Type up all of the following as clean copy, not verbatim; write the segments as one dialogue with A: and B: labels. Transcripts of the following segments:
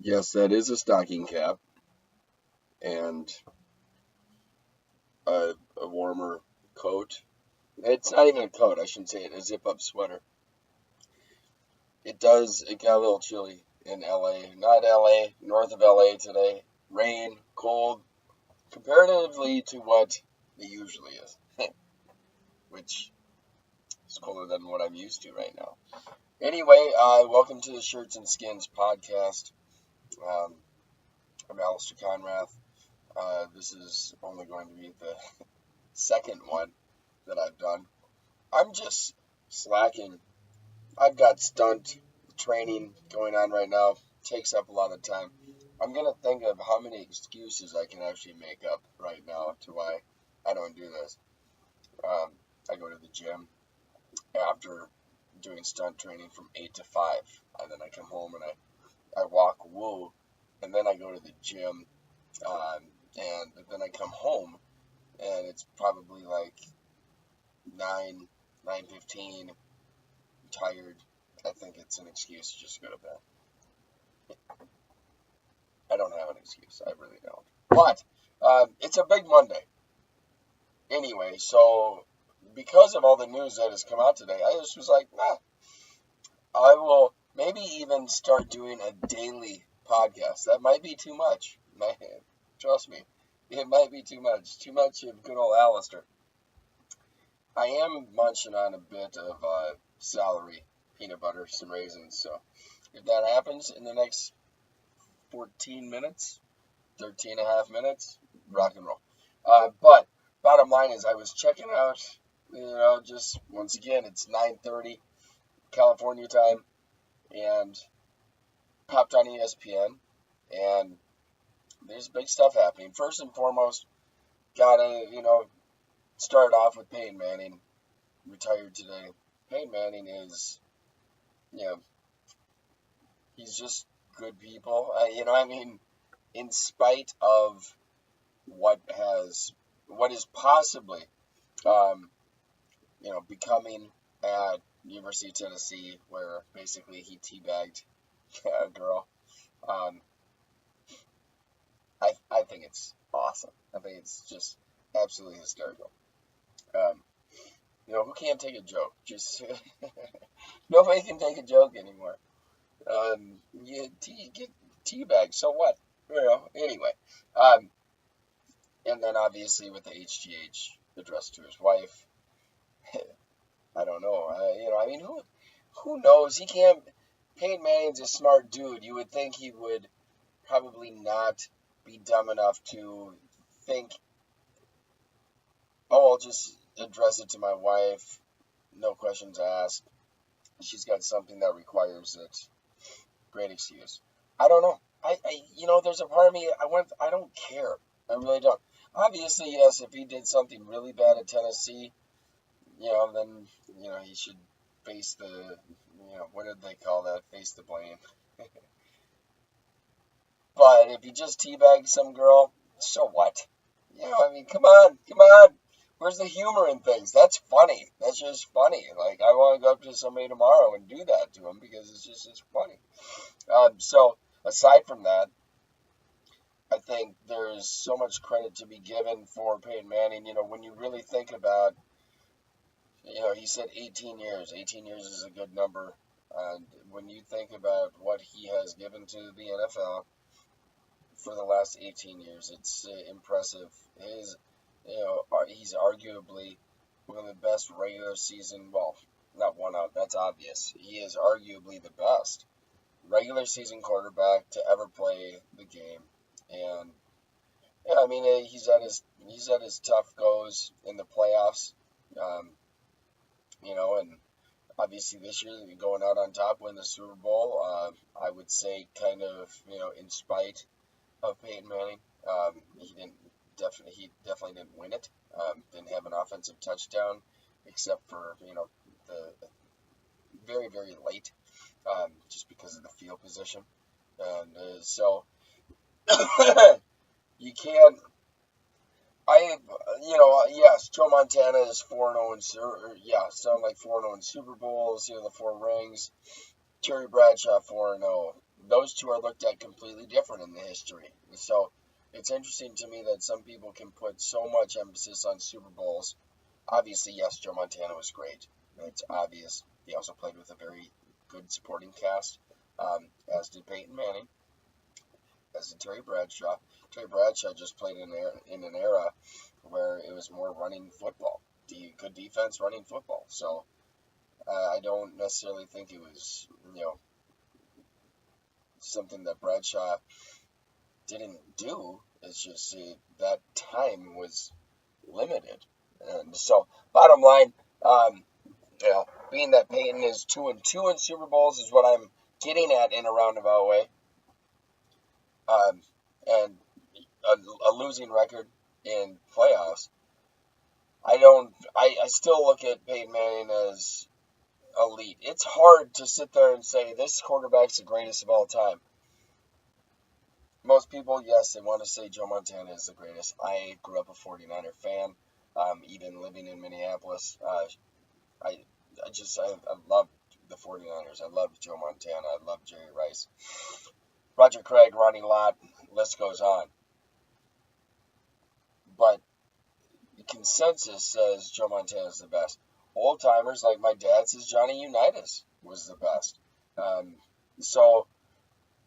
A: Yes, that is a stocking cap and a warmer coat. It's not even a coat, I shouldn't say it, a zip up sweater. It got a little chilly in LA. Not LA, north of LA today. Rain, cold, comparatively to what it usually is, which is colder than what I'm used to right now. Anyway, welcome to the Shirts and Skins podcast. Um, I'm Alistair Conrath. This is only going to be the second one that I've done. I'm just slacking. I've got stunt training going on right now. Takes up a lot of time. I'm gonna think of how many excuses I can actually make up right now to why I don't do this. I go to the gym after doing stunt training from 8 to 5, and then I come home and I walk woo, and then I go to the gym, and then I come home, and it's probably like 9:15, tired. I think it's an excuse to just go to bed. I don't have an excuse. I really don't. But it's a big Monday. Anyway, so because of all the news that has come out today, I just was like, nah, I will maybe even start doing a daily podcast. That might be too much. Trust me, it might be too much. Too much of good old Alistair. I am munching on a bit of celery, peanut butter, some raisins. So if that happens in the next 14 minutes, 13 and a half minutes, rock and roll. But bottom line is I was checking out, just once again, it's 9:30 California time, and popped on ESPN, and there's big stuff happening. First and foremost, gotta, start off with Peyton Manning, retired today. Peyton Manning is, you know, he's just good people. In spite of what is possibly, becoming at University of Tennessee, where basically he teabagged a girl. I think it's awesome. I think it's just absolutely hysterical. Who can't take a joke? Just nobody can take a joke anymore. You get teabagged, so what? Anyway. And then obviously with the HGH addressed to his wife, I don't know. Who knows? He can't. Peyton Manning's a smart dude. You would think he would probably not be dumb enough to think, oh, I'll just address it to my wife, no questions asked. She's got something that requires it. Great excuse. I don't know. There's a part of me, I don't care. I really don't. Obviously, yes, if he did something really bad at Tennessee, then, he should face the, what did they call that? Face the blame. But if he just teabagged some girl, so what? Come on. Where's the humor in things? That's funny. That's just funny. Like, I want to go up to somebody tomorrow and do that to him because it's funny. So, aside from that, I think there's so much credit to be given for Peyton Manning. When you really think about, he said 18 years. 18 years is a good number. And when you think about what he has given to the NFL for the last 18 years, it's impressive. He's arguably one of the best regular season, well, not one of, that's obvious. He is arguably the best regular season quarterback to ever play the game. And he's at his tough goes in the playoffs. And obviously this year going out on top, win the Super Bowl. I would say kind of, in spite of Peyton Manning. He definitely didn't win it. Didn't have an offensive touchdown except for, the very, very late, just because of the field position. And so you can't. Yes, Joe Montana is 4-0 sound like 4-0 in Super Bowls, the 4 rings. Terry Bradshaw 4-0. those two are looked at completely different in the history. So it's interesting to me that some people can put so much emphasis on Super Bowls. Obviously, yes, Joe Montana was great. It's obvious. He also played with a very good supporting cast, as did Peyton Manning, as did Terry Bradshaw. Terry Bradshaw just played in an era where it was more running football, good defense running football. So I don't necessarily think it was, something that Bradshaw didn't do. It's just that time was limited. And so, bottom line, being that Peyton is 2-2 in Super Bowls is what I'm getting at in a roundabout way. And a losing record in playoffs. I still look at Peyton Manning as elite. It's hard to sit there and say this quarterback's the greatest of all time. Most people, yes, they want to say Joe Montana is the greatest. I grew up a 49er fan, even living in Minneapolis. I loved the 49ers. I loved Joe Montana. I loved Jerry Rice. Roger Craig, Ronnie Lott, list goes on. But the consensus says Joe Montana is the best. Old timers like my dad says Johnny Unitas was the best. So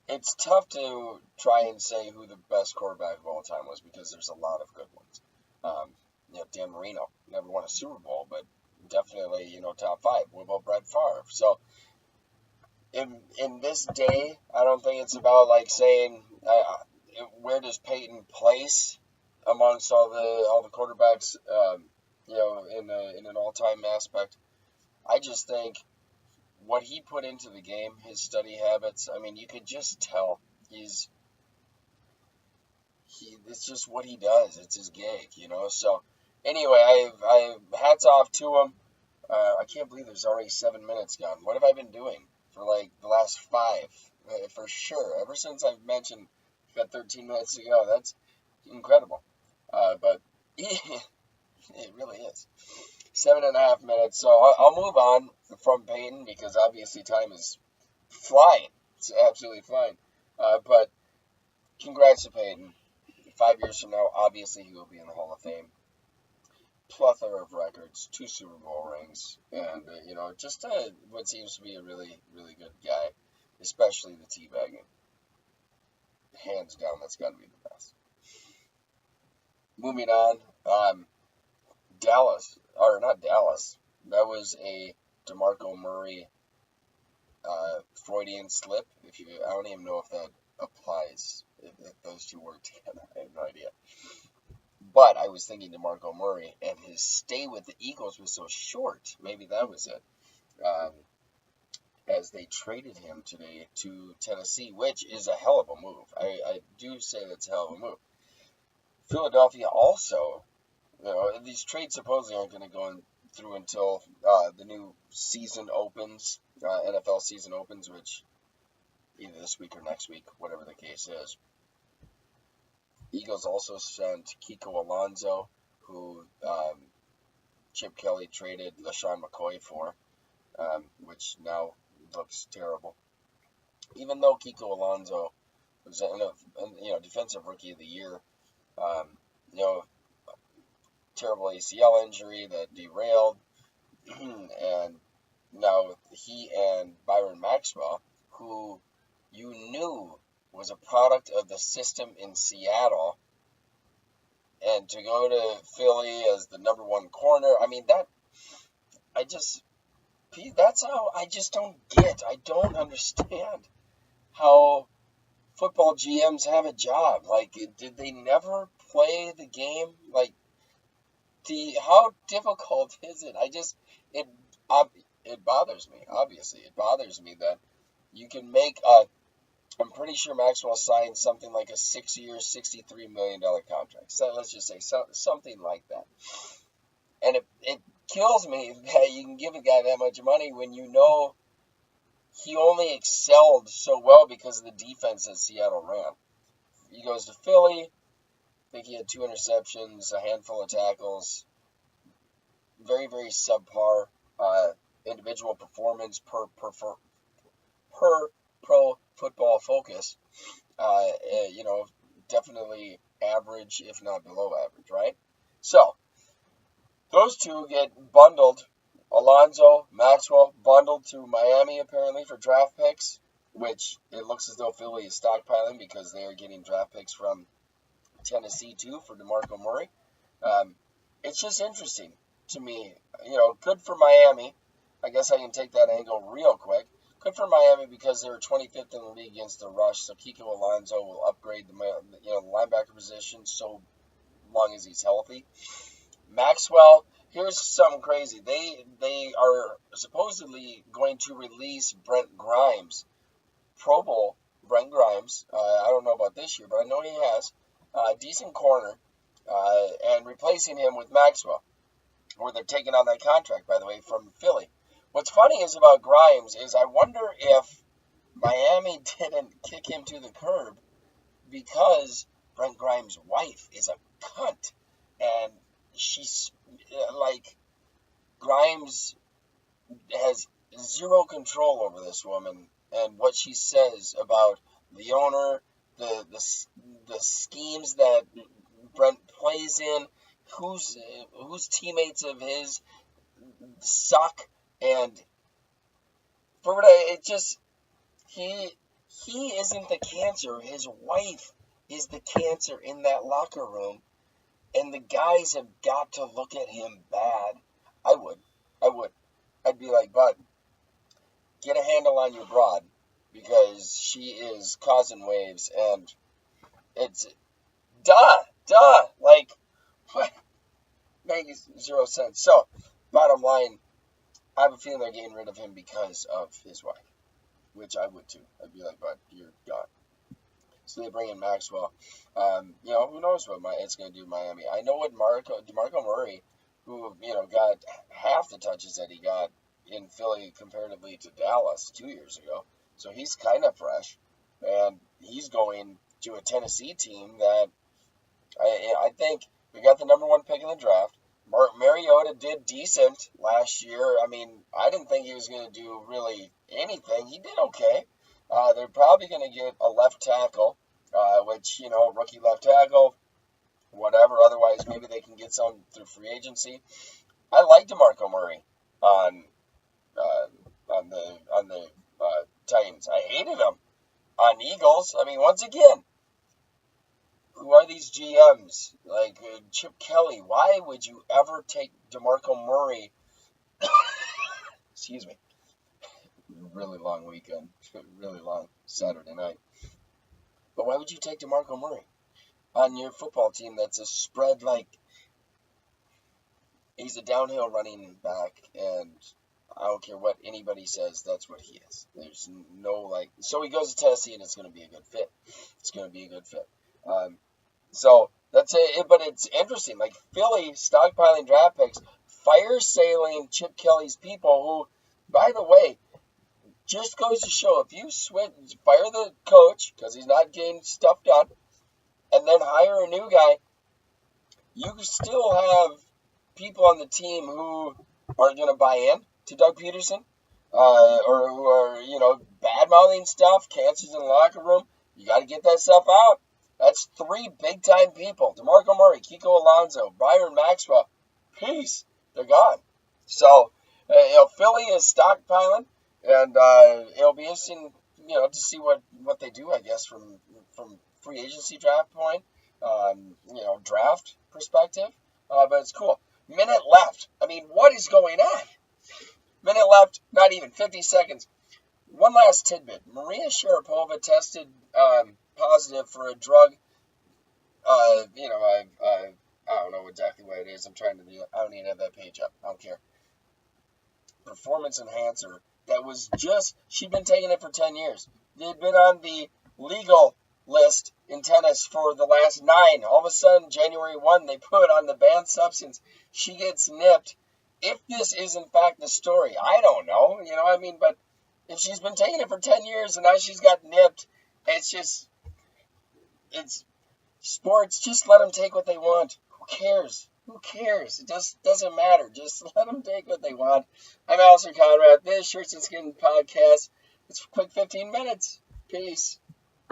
A: it's tough to try and say who the best quarterback of all time was because there's a lot of good ones. Dan Marino never won a Super Bowl, but definitely, top 5. What about Brett Favre? So in this day, I don't think it's about like saying where does Peyton place amongst all the quarterbacks, in an all-time aspect. I just think what he put into the game, his study habits, I mean, you could just tell it's just what he does. It's his gig, So anyway, I hats off to him. I can't believe there's already 7 minutes gone. What have I been doing for like the last 5? For sure. Ever since I've mentioned we've got 13 minutes to go. That's incredible. But it really is. 7.5 minutes. So I'll move on from Peyton because obviously time is flying. It's absolutely flying. But congrats to Peyton. 5 years from now, obviously he will be in the Hall of Fame. Plethora of records, 2 Super Bowl rings, and just what seems to be a really, really good guy, especially the teabagging. Hands down, that's got to be the best. Moving on, not Dallas. That was a DeMarco Murray Freudian slip. I don't even know if that applies. If those two work together, I have no idea. But I was thinking DeMarco Murray, and his stay with the Eagles was so short. Maybe that was it. As they traded him today to Tennessee, which is a hell of a move. I do say that's a hell of a move. Philadelphia also, these trades supposedly aren't going to go through until the new season opens, NFL season opens, which either this week or next week, whatever the case is. Eagles also sent Kiko Alonso, who Chip Kelly traded LaShawn McCoy for, which now looks terrible. Even though Kiko Alonso was defensive rookie of the year, terrible ACL injury that derailed, and now he and Byron Maxwell, who you knew was a product of the system in Seattle, and to go to Philly as the number 1 corner, I mean, that's how I just don't get. I don't understand how football GMs have a job. Like, did they never play the game? Like, how difficult is it? It bothers me, obviously. It bothers me that you can make I'm pretty sure Maxwell signed something like a 6-year, $63 million contract. So let's just say something like that. And it kills me that you can give a guy that much money when you know he only excelled so well because of the defense that Seattle ran. He goes to Philly. I think he had 2 interceptions, a handful of tackles. Very, very subpar individual performance per Pro football focus, definitely average, if not below average, right? So, those two get bundled. Alonzo, Maxwell, bundled to Miami apparently for draft picks, which it looks as though Philly is stockpiling because they are getting draft picks from Tennessee too for DeMarco Murray. It's just interesting to me. Good for Miami. I guess I can take that angle real quick. Good for Miami because they were 25th in the league against the rush, so Kiko Alonso will upgrade the linebacker position so long as he's healthy. Maxwell, here's something crazy. They are supposedly going to release Brent Grimes, Pro Bowl Brent Grimes. I don't know about this year, but I know he has a decent corner, and replacing him with Maxwell, where they're taking on that contract, by the way, from Philly. What's funny is about Grimes is I wonder if Miami didn't kick him to the curb because Brent Grimes' wife is a cunt, and she's like, Grimes has zero control over this woman and what she says about the owner, the schemes that Brent plays in, whose teammates of his suck, and it just he isn't the cancer. His wife is the cancer in that locker room. And the guys have got to look at him bad. I would. I'd be like, bud, get a handle on your broad because she is causing waves, and it's duh. Like, what? Makes zero sense. So, bottom line, I have a feeling they're getting rid of him because of his wife, which I would too. I'd be like, bud, you're gone. So they bring in Maxwell. Who knows what it's going to do in Miami. I know what DeMarco Murray, who, got half the touches that he got in Philly comparatively to Dallas 2 years ago. So he's kind of fresh. And he's going to a Tennessee team that I think we got the number one pick in the draft. Mariota did decent last year. I mean, I didn't think he was going to do really anything. He did okay. They're probably going to get a left tackle, which, rookie left tackle, whatever. Otherwise, maybe they can get some through free agency. I like DeMarco Murray on the Titans. I hated him on Eagles. I mean, once again, who are these GMs? Like Chip Kelly. Why would you ever take DeMarco Murray? Excuse me. Really long weekend, really long Saturday night. But why would you take DeMarco Murray on your football team that's a spread, like, he's a downhill running back, and I don't care what anybody says, that's what he is. There's no, so he goes to Tennessee, and it's going to be a good fit. It's going to be a good fit. So that's it, but it's interesting. Like, Philly stockpiling draft picks, fire sailing Chip Kelly's people who, by the way, just goes to show, if you fire the coach because he's not getting stuff done, and then hire a new guy, you still have people on the team who are going to buy in to Doug Peterson, or who are, bad-mouthing stuff, cancers in the locker room. You got to get that stuff out. That's three big-time people. DeMarco Murray, Kiko Alonso, Byron Maxwell. Peace. They're gone. So, Philly is stockpiling. And it'll be interesting, to see what they do, I guess, from free agency draft point, draft perspective. But it's cool. Minute left. I mean, what is going on? Minute left, not even 50 seconds. One last tidbit. Maria Sharapova tested positive for a drug. I don't know exactly what it is. I don't even have that page up. I don't care. Performance enhancer. That was she'd been taking it for 10 years. They'd been on the legal list in tennis for the last 9. All of a sudden, January 1, they put on the banned substance. She gets nipped. If this is, in fact, the story, I don't know. But if she's been taking it for 10 years and now she's got nipped, it's sports. Just let them take what they want. Who cares? Who cares? It just doesn't matter. Just let them take what they want. I'm Alistair Conrad. This is Shirts and Skin Podcast. It's a quick 15 minutes. Peace.